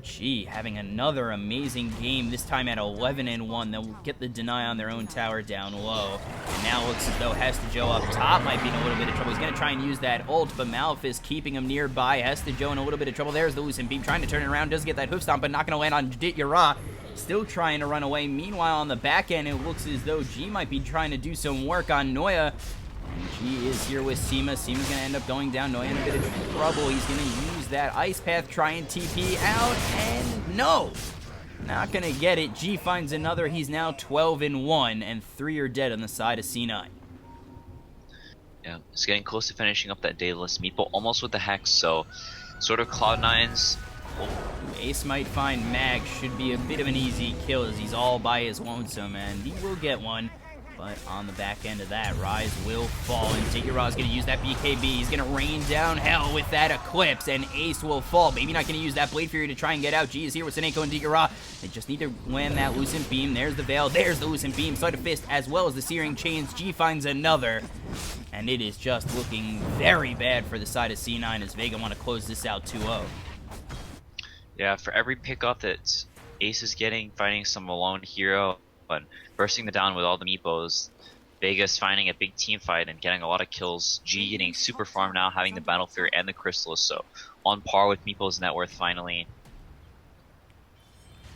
G having another amazing game, this time at 11-1. They'll get the deny on their own tower down low. And now looks as though Hesta Joe up top might be in a little bit of trouble. He's going to try and use that ult, but Malefice keeping him nearby. Hesta Joe in a little bit of trouble. There's the Lucent Beam trying to turn it around. Does get that hoof stomp, but not going to land on Ditya. Still trying to run away. Meanwhile, on the back end, it looks as though G might be trying to do some work on Noya. And G is here with Sima. Sima's going to end up going down. Noya in a bit of trouble. He's going to use that Ice Path, try and TP out, and no! Not going to get it. G finds another. He's now 12-1, and 3 are dead on the side of C9. Yeah, it's getting close to finishing up that Daedalus Meepo, almost with the Hex, so sort of Cloud9's. Ace might find Mag. Should be a bit of an easy kill as he's all by his lonesome, and he will get one. But on the back end of that, Rise will fall, and Ditya is going to use that BKB. He's going to rain down hell with that Eclipse, and Ace will fall. Maybe not going to use that Blade Fury to try and get out. G is here with Seneko and Ditya. They just need to land that Lucent Beam. There's the Veil. There's the Lucent Beam. Sleight of Fist as well as the Searing Chains. G finds another, and it is just looking very bad for the side of C9 as Vega want to close this out 2-0. Yeah, for every pickup that Ace is getting, finding some alone hero, and bursting the down with all the Meepos, Vega's finding a big team fight and getting a lot of kills. G getting super farm now, having the Battle Fury and the Chrysalis, so on par with Meepo's net worth finally.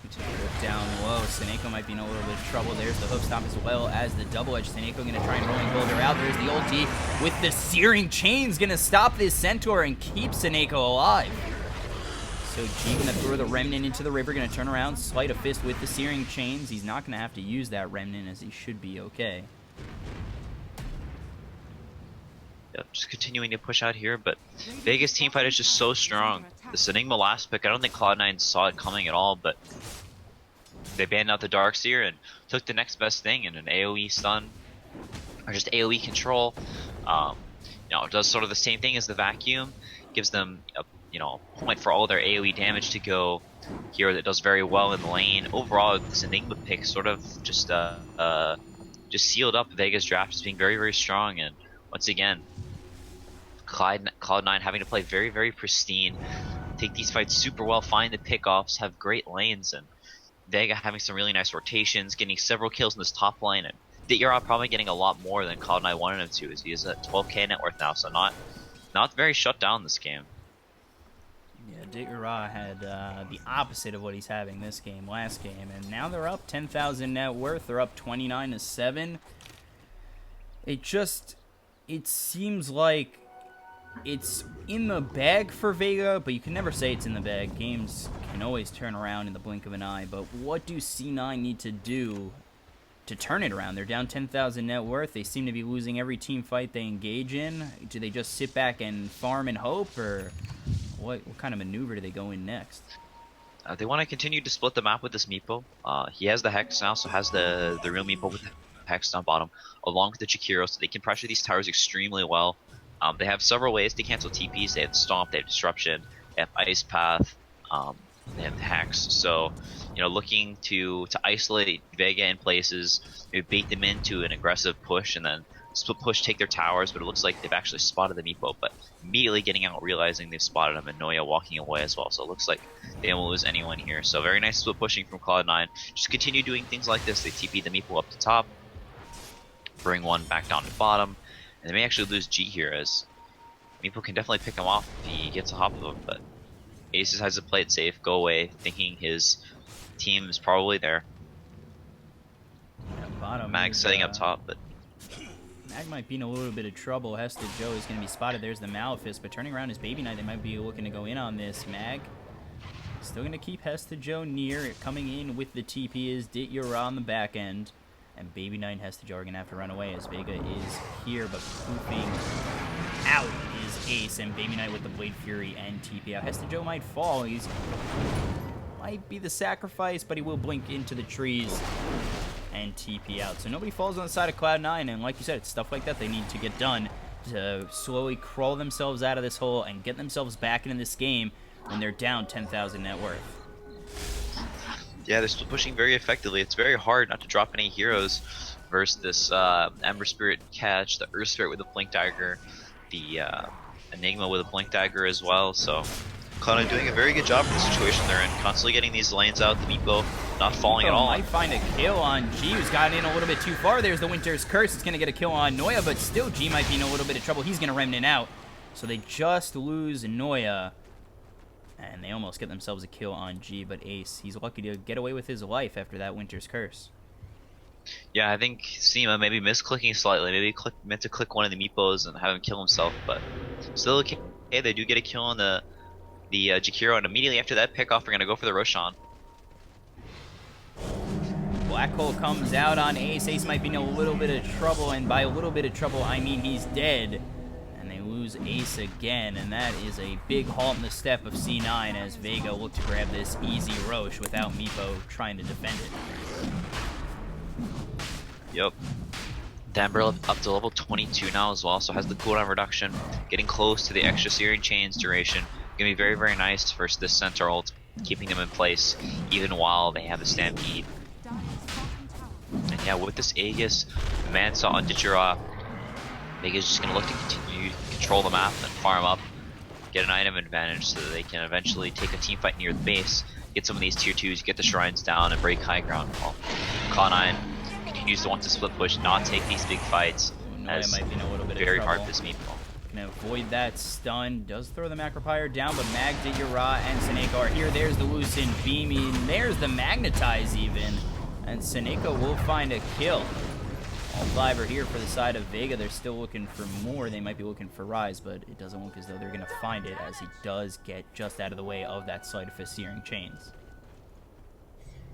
Look down low. Seneko might be in a little bit of trouble. There's the hoof stomp as well as the double edge. Seneko going to try and rolling boulder out. There's the ulti with the searing chains, going to stop this centaur and keep Seneko alive. So G going to throw the remnant into the river, going to turn around, sleight of fist with the searing chains. He's not going to have to use that remnant, as he should be okay. Yep, just continuing to push out here, but Vega's team fight is just so strong. This Enigma last pick, I don't think Cloud9 saw it coming at all, but they banned out the Darkseer and took the next best thing in an AoE stun, or just AoE control. It does sort of the same thing as the Vacuum, gives them a point for all their AoE damage to go here that does very well in the lane. Overall, this Enigma pick sort of just sealed up Vega's draft as being very, very strong, and once again, Cloud9 having to play very, very pristine, take these fights super well, find the pickoffs, have great lanes, and Vega having some really nice rotations, getting several kills in this top lane, and Dit'Yara probably getting a lot more than Cloud9 wanted him to, as he is at 12k net worth now, so not very shut down this game. Yeah, Dit'Yara had the opposite of what he's having this game, last game, and now they're up 10,000 net worth. They're up 29-7. It seems like it's in the bag for Vega, but you can never say it's in the bag. Games can always turn around in the blink of an eye, but what do C9 need to do to turn it around? They're down 10,000 net worth. They seem to be losing every team fight they engage in. Do they just sit back and farm and hope, or what kind of maneuver do they go in next? They want to continue to split the map with this Meepo. He has the Hex now, so has the real Meepo with the Hex down bottom, along with the Jakiro, so they can pressure these towers extremely well. They have several ways to cancel TPs. They have Stomp, they have Disruption, they have Ice Path, they have Hex. So, looking to isolate Vega in places, maybe bait them into an aggressive push, and then split push, take their towers. But it looks like they've actually spotted the Meepo, but immediately getting out, realizing they've spotted him, and Noya walking away as well. So it looks like they won't lose anyone here. So very nice split pushing from Cloud9. Just continue doing things like this. They TP the Meepo up to top, bring one back down to bottom. And they may actually lose G here, as Meepo can definitely pick him off if he gets a hop of him, but Ace decides to play it safe, go away, thinking his team is probably there. Yeah, bottom Mag setting up top, but Mag might be in a little bit of trouble. Hesta Joe is going to be spotted. There's the Malefice, but turning around his Baby Knight, they might be looking to go in on this. Mag still going to keep Hesta Joe near. Coming in with the TP is Dit'Yara on the back end. And Baby Knight and Hesta Joe are going to have to run away, as Vega is here, but poofing out is Ace, and Baby Knight with the Blade Fury and TP out. Hesta Joe might fall. Might be the sacrifice, but he will blink into the trees and TP out. So nobody falls on the side of Cloud9, and like you said, it's stuff like that they need to get done to slowly crawl themselves out of this hole and get themselves back into this game when they're down 10,000 net worth. Yeah, they're still pushing very effectively. It's very hard not to drop any heroes versus this Ember Spirit catch, the Earth Spirit with a Blink Dagger, the Enigma with a Blink Dagger as well. So Cloud9 doing a very good job for the situation they're in, constantly getting these lanes out. The Meepo not falling at all. Might find a kill on G, who's gotten in a little bit too far. There's the Winter's Curse. It's going to get a kill on Noya, but still G might be in a little bit of trouble. He's going to remnant out. So they just lose Noya. And they almost get themselves a kill on G, but Ace, he's lucky to get away with his life after that Winter's Curse. Yeah, I think Seema maybe misclicking slightly. Maybe meant to click one of the Meepos and have him kill himself, but still okay. They do get a kill on the Jakiro, and immediately after that pickoff, we're going to go for the Roshan. Black Hole comes out on Ace. Ace might be in a little bit of trouble, and by a little bit of trouble, I mean he's dead. Lose Ace again, and that is a big halt in the step of C9 as Vega look to grab this easy Roche without Meepo trying to defend it. Yep. Denver up to level 22 now as well, so has the cooldown reduction, getting close to the extra searing chains duration. Gonna be very, very nice versus this center ult, keeping them in place even while they have the stampede. And yeah, with this Aegis, Mansa on Dit'Yara, Vega's just gonna look to continue to control the map and farm up, get an item advantage so that they can eventually take a team fight near the base, get some of these tier 2s, get the shrines down, and break high ground. Well, Cloud9 continues to want to split push, not take these big fights, as might be in a little bit very of hard trouble. for this Meepo. Gonna avoid that stun. Does throw the Macropyre down, but Mag, Digura, and Seneko are here. There's the Lucent Beamy. There's the Magnetize even. And Seneko will find a kill. All 5 are here for the side of Vega. They're still looking for more. They might be looking for Rise, but it doesn't look as though they're going to find it, as he does get just out of the way of that Sleight of Fist Searing Chains.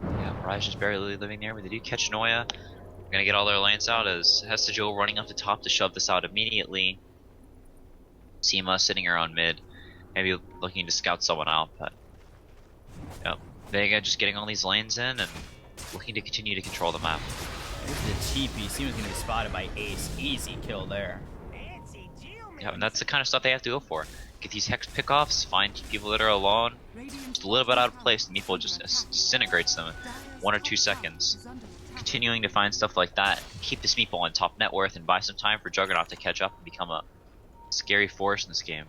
Yeah, Rise just barely living there, but they do catch Noya. They're going to get all their lanes out as Hesta Joe running up the top to shove this out immediately. Seema sitting around mid, maybe looking to scout someone out, but yep. Vega just getting all these lanes in and looking to continue to control the map. There's the TP. Seema's going to be spotted by Ace. Easy kill there. Yeah, and that's the kind of stuff they have to go for. Get these hex pickoffs, find people that are alone, just a little bit out of place, and Meeple just disintegrates them in 1 or 2 seconds. Continuing to find stuff like that, keep this Meeple on top net worth and buy some time for Juggernaut to catch up and become a scary force in this game.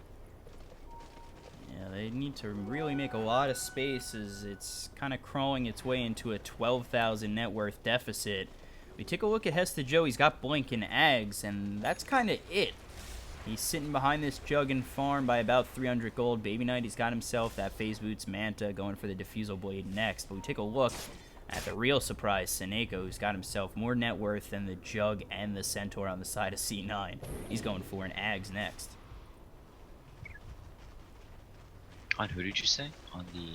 Yeah, they need to really make a lot of space as it's kind of crawling its way into a 12,000 net worth deficit. We take a look at Hesta Joe. He's got Blink and Ags, and that's kind of it. He's sitting behind this Jug and farm by about 300 gold. Baby Knight, he's got himself that Phase Boots Manta going for the Diffusal Blade next. But we take a look at the real surprise, Seneko, who's got himself more net worth than the Jug and the Centaur on the side of C9. He's going for an Ags next. On who did you say? On the...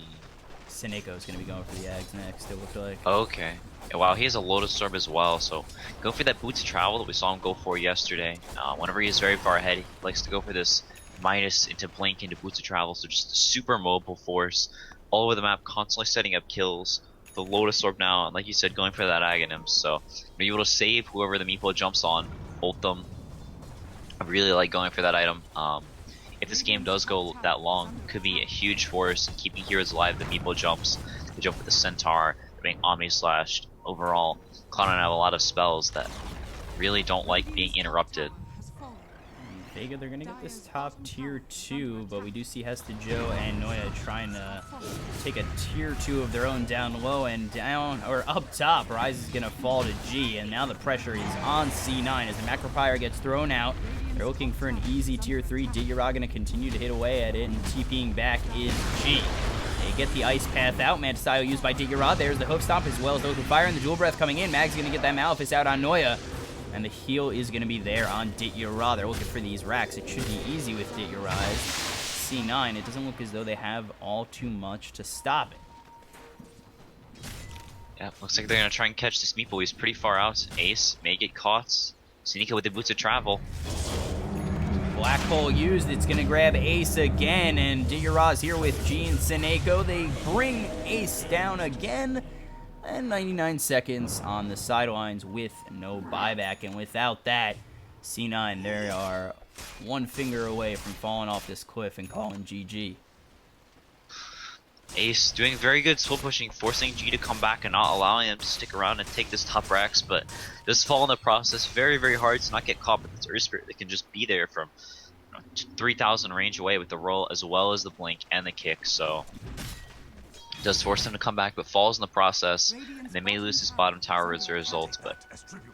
Seneko's going to be going for the Ags next, it looked like. Okay. Wow, he has a Lotus Orb as well, so go for that Boots of Travel that we saw him go for yesterday. Whenever he is very far ahead, he likes to go for this minus into Blink into Boots of Travel, so just a super mobile force all over the map, constantly setting up kills. The Lotus Orb now, and like you said, going for that Aghanim, so be able to save whoever the Meeple jumps on, ult them. I really like going for that item. If this game does go that long, it could be a huge force in keeping heroes alive. The Meeple jumps, they jump with the Centaur, they're being Omni Slashed. Overall, Cloud9 have a lot of spells that really don't like being interrupted. Vega, they're going to get this top tier 2, but we do see Hesta Joe and Noya trying to take a tier 2 of their own down low, and down, or up top, Rise is going to fall to G, and now the pressure is on C9 as the Macropyre gets thrown out. They're looking for an easy tier 3. Digura going to continue to hit away at it, and TPing back is G. They get the Ice Path out. Manta Style used by Digura. There's the Hoof Stomp as well as Oath of Fire, and the Dual Breath coming in. Mag's going to get that Malefice out on Noya. And the heal is going to be there on Digura. They're looking for these racks. It should be easy with Digura. C9, it doesn't look as though they have all too much to stop it. Yeah, looks like they're going to try and catch this Meeple. He's pretty far out. Ace may get caught. Seneca with the Boots of Travel. Black Hole used. It's going to grab Ace again. And Digura's here with G and Seneko. They bring Ace down again. And 99 seconds on the sidelines with no buyback. And without that, C9, they are one finger away from falling off this cliff and calling GG. Ace doing very good soul pushing, forcing G to come back and not allowing him to stick around and take this top racks, but does fall in the process. Very, very hard to not get caught with this Earth Spirit that can just be there from 3,000 range away with the roll as well as the blink and the kick, so does force them to come back, but falls in the process. And they may lose this bottom tower as a result, but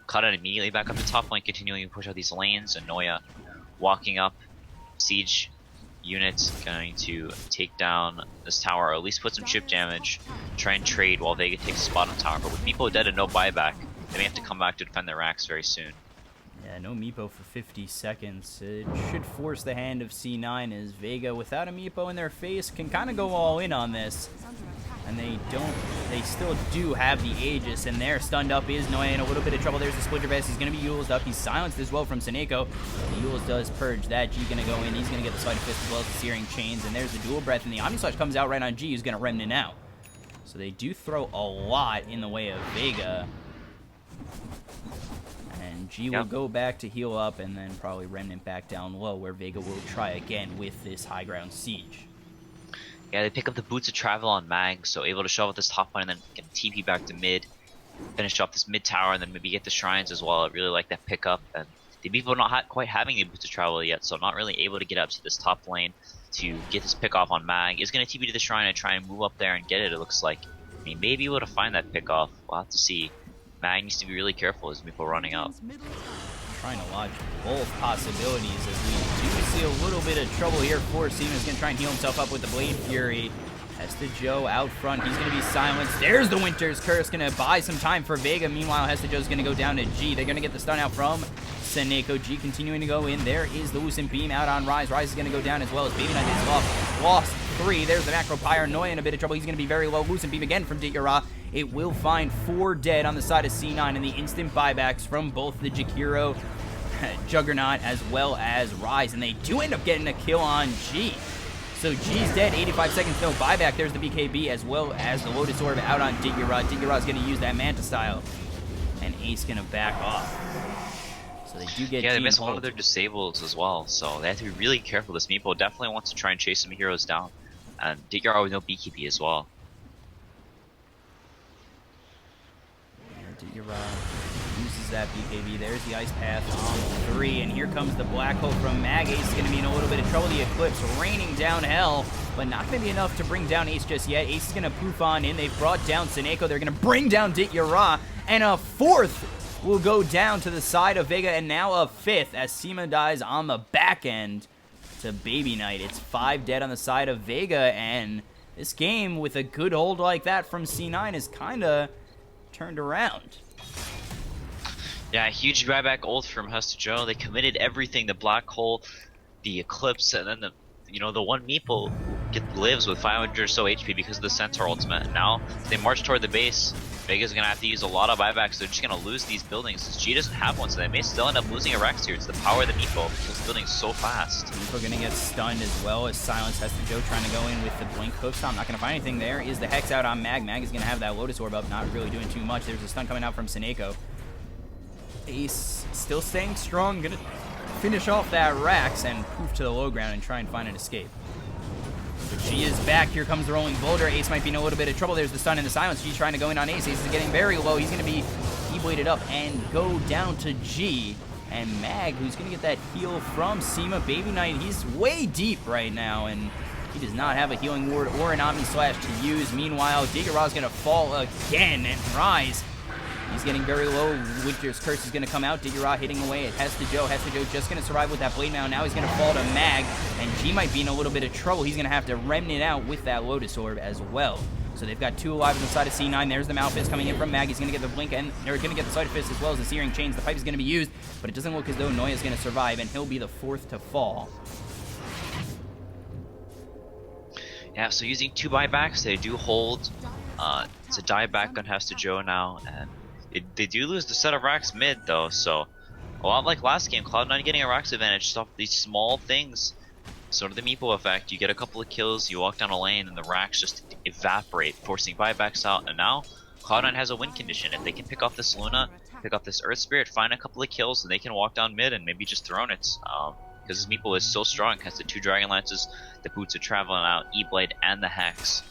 cut it immediately back up to top lane, continuing to push out these lanes. And Noya walking up, siege units going to take down this tower, or at least put some chip damage, try and trade while Vega takes this bottom tower. But with Meepo dead and no buyback, they may have to come back to defend their racks very soon. Yeah, no Meepo for 50 seconds. It should force the hand of C9 as Vega, without a Meepo in their face, can kind of go all in on this. And they still do have the Aegis, and there, stunned up is Noya in a little bit of trouble. There's the Splinter Vest. He's going to be Eul's up. He's silenced as well from Seneko. Eul's does purge that. G going to go in. He's going to get the Sleight of Fist as well as the Searing Chains. And there's the Dual Breath, and the Omni Slash comes out right on G, who's going to Remnant out. So they do throw a lot in the way of Vega. And G will go back to heal up, and then probably Remnant back down low, where Vega will try again with this high ground siege. Yeah, they pick up the Boots of Travel on Mag, so able to shove at this top line and then get TP back to mid, finish off this mid tower, and then maybe get the Shrines as well. I really like that pickup, and the people not quite having the Boots of Travel yet, so not really able to get up to this top lane to get this pick off on Mag. Is going to TP to the Shrine and try and move up there and get it, it looks like. I mean, maybe able to find that pick off. We'll have to see. Mag needs to be really careful as people running up. trying to watch both possibilities as we do see a little bit of trouble here for Steven. Is going to try and heal himself up with the Blade Fury. Hesta Joe out front. He's going to be silenced. There's the Winter's Curse. Going to buy some time for Vega. Meanwhile, Hesta Joe's going to go down to G. They're going to get the stun out from Seneko. G continuing to go in. There is the Lucent Beam out on Rise. Rise is going to go down as well as Baby Knight is lost 3. There's the Macro Pyre. Noya in a bit of trouble. He's going to be very low. Lucent Beam again from Ditya. It will find 4 dead on the side of C9, and the instant buybacks from both the Jakiro Juggernaut as well as Rise, and they do end up getting a kill on G. So G's dead, 85 seconds, no buyback. There's the BKB as well as the Lotus Orb out on Ditya. Ditya's going to use that Manta style, and Ace going to back off. So they do get they miss one of their disables as well, so they have to be really careful. This Meepo definitely wants to try and chase some heroes down, and Ditya with no BKB as well. Ditya uses that BKB. There's the Ice Path on 3, and here comes the Black Hole from Mag. Ace is going to be in a little bit of trouble. The Eclipse raining down hell, but not going to be enough to bring down Ace just yet. Ace is going to poof on in. They've brought down Seneko. They're going to bring down Ditya, and a 4th will go down to the side of Vega, and now a 5th as Sima dies on the back end to Baby Knight. It's 5 dead on the side of Vega, and this game with a good hold like that from C9 is kind of turned around. Yeah, huge buyback ult from Hesta Joe. They committed everything: the Black Hole, the Eclipse, and then the one Meepo lives with 500 or so HP because of the Centaur ultimate. And now they march toward the base. Vega's gonna have to use a lot of buybacks. They're just gonna lose these buildings. G doesn't have one, so they may still end up losing a Rex here. It's the power of the Meepo. Those buildings so fast. Meepo gonna get stunned as well as Silence. Hesta Joe trying to go in with the Blink Hook Stomp. Not gonna find anything there. Is the Hex out on Mag. Mag is gonna have that Lotus Orb up, not really doing too much. There's a stun coming out from Seneko. Ace still staying strong, gonna finish off that Rax and poof to the low ground and try and find an escape. But she is back. Here comes the Rolling Boulder. Ace might be in a little bit of trouble. There's the stun and the silence. G trying to go in on Ace. Ace is getting very low. He's going to be E-bladed up and go down to G. And Mag, who's going to get that heal from Sima. Baby Knight, he's way deep right now, and he does not have a healing ward or an Omni Slash to use. Meanwhile, Digara's going to fall again and Rise. He's getting very low. Winter's Curse is going to come out. Digara hitting away at Hesta Joe. Hesta Joe just going to survive with that Blade Mail. Now he's going to fall to Mag, and G might be in a little bit of trouble. He's going to have to Remnant out with that Lotus Orb as well. So they've got 2 alive on the side of C9. There's the Malfist coming in from Mag. He's going to get the Blink, and they're going to get the Side Fist as well as the Searing Chains. The Pipe is going to be used, but it doesn't look as though Noya is going to survive, and he'll be the 4th to fall. Yeah, so using 2 buybacks, they do hold. It's a die back on Hesta Joe now, and they do lose the set of racks mid though, so a lot like last game, Cloud9 getting a racks advantage just off these small things. Sort of the Meepo effect, you get a couple of kills, you walk down a lane, and the racks just evaporate, forcing buybacks out, and now Cloud9 has a win condition. If they can pick off this Luna, pick off this Earth Spirit, find a couple of kills, and they can walk down mid and maybe just throne it. Because this Meepo is so strong, has the 2 Dragon Lances, the Boots of Traveling out, E-Blade, and the Hex.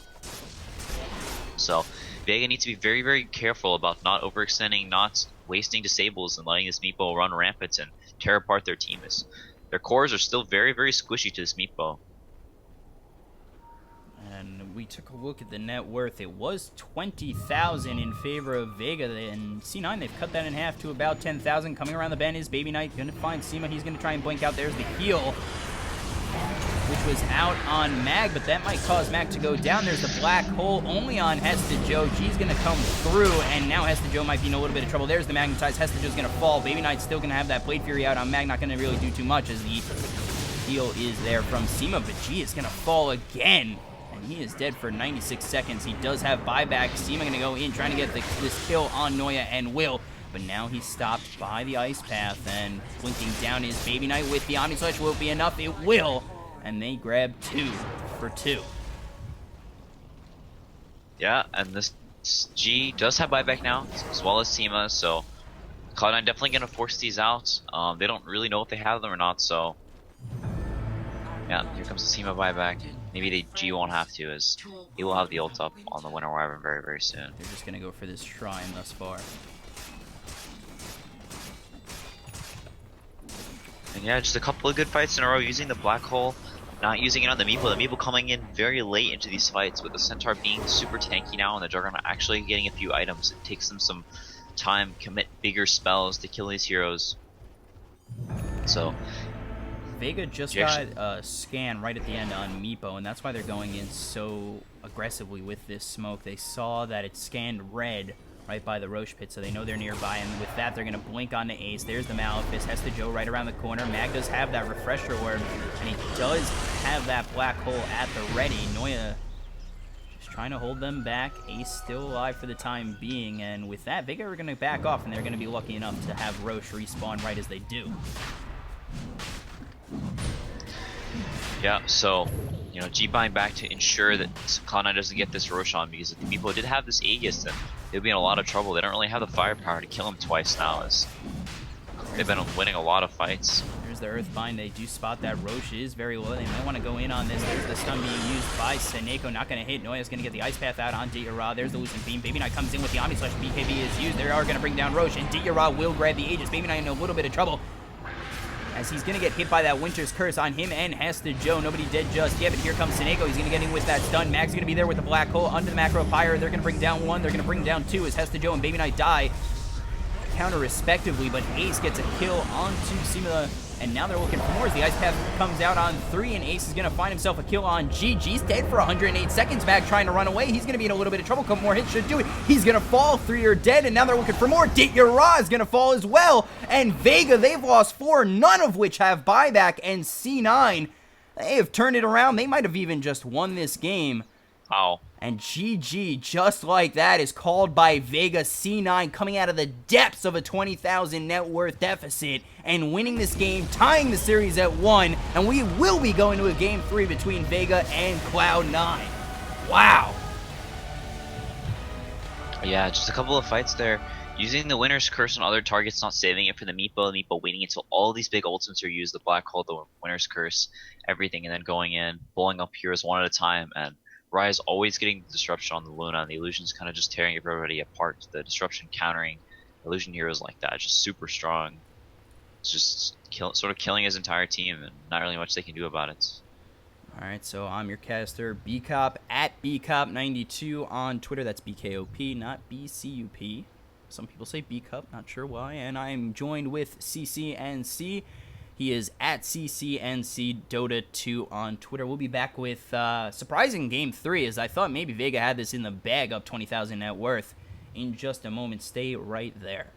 So Vega needs to be very, very careful about not overextending, not wasting disables, and letting this Meepo run rampant and tear apart their team. Their cores are still very, very squishy to this Meepo. And we took a look at the net worth. It was 20,000 in favor of Vega, and C9, they've cut that in half to about 10,000. Coming around the bend is Baby Knight, going to find Sima. He's going to try and blink out. There's the heal, which was out on Mag, but that might cause Mag to go down. There's the Black Hole only on Hesta Joe. G's going to come through, and now Hesta Joe might be in a little bit of trouble. There's the Magnetize. Hesta Joe's going to fall. Baby Knight's still going to have that Blade Fury out on Mag. Not going to really do too much as the heal is there from Sima, but G is going to fall again, and he is dead for 96 seconds. He does have buyback. Sima going to go in, trying to get this kill on Noya, and will. But now he's stopped by the Ice Path, and blinking down is Baby Knight with the Omni Slash. Will it be enough? It will. And they grab 2 for 2. Yeah, and this G does have buyback now, as well as Sima, so Cloud9 definitely going to force these out. They don't really know if they have them or not, so yeah, here comes the Sima buyback. Maybe G won't have to, as he will have the ult up on the Winter Wyvern very, very soon. They're just going to go for this Shrine thus far. And yeah, just a couple of good fights in a row using the Black Hole, not using it on the Meepo. The Meepo coming in very late into these fights, with the Centaur being super tanky now and the Juggernaut actually getting a few items. It takes them some time, commit bigger spells to kill these heroes. So Vega just got a scan right at the end on Meepo, and that's why they're going in so aggressively with this smoke. They saw that it scanned red right by the Roche pit, so they know they're nearby, and with that, they're going to blink onto Ace. There's the Malefice. Hesta Joe right around the corner. Mag does have that refresher orb, and he does have that black hole at the ready. Noya just trying to hold them back. Ace still alive for the time being, and with that, Vega are going to back off, and they're going to be lucky enough to have Roche respawn right as they do. Yeah, so, you know, G-buying back to ensure that Cloud9 doesn't get this Roshan, because if the Meepo did have this Aegis, then they'd be in a lot of trouble. They don't really have the firepower to kill him twice now, as they've been winning a lot of fights. There's the Earthbind. They do spot that Roche is very low. They might want to go in on this. There's the stun being used by Seneko. Not going to hit. Noya's going to get the Ice Path out on Ditya. There's the Lucent Beam. Baby Knight comes in with the Omni Slash. BKB is used. They are going to bring down Roche, and Ditya will grab the Aegis. Baby Knight in a little bit of trouble, as he's going to get hit by that Winter's Curse on him and Hesta Joe. Nobody dead just yet, but here comes Seneko. He's going to get in with that stun. Mag's going to be there with the Black Hole under the Macro Pyre. They're going to bring down one. They're going to bring down two as Hesta Joe and Baby Knight die counter respectively, but Ace gets a kill onto Simula, and now they're looking for more as the Ice Path comes out on 3, and Ace is going to find himself a kill on G. G's dead for 108 seconds. Mag trying to run away. He's going to be in a little bit of trouble. A couple more hits should do it. He's going to fall. 3 are dead, and now they're looking for more. Ditya is going to fall as well, and Vega, they've lost 4, none of which have buyback, and C9, they have turned it around. They might have even just won this game. Wow. And GG, just like that, is called by Vega. C9 coming out of the depths of a 20,000 net worth deficit and winning this game, tying the series at 1. And we will be going to a Game 3 between Vega and Cloud9. Wow. Yeah, just a couple of fights there. Using the Winner's Curse on other targets, not saving it for the Meepo waiting until all these big ultimates are used, the Black Hole, the Winner's Curse, everything, and then going in, blowing up heroes one at a time, and Rise always getting the disruption on the Luna, and the illusion's kind of just tearing everybody apart. The disruption countering illusion heroes like that, just super strong. It's just sort of killing his entire team, and not really much they can do about it. Alright, so I'm your caster, BCOP, at BCOP92 on Twitter. That's BKOP, not BCUP. Some people say BCOP, not sure why. And I'm joined with CCNC. He is at CCNC Dota 2 on Twitter. We'll be back with surprising Game 3, as I thought maybe Vega had this in the bag up 20,000 net worth in just a moment. Stay right there.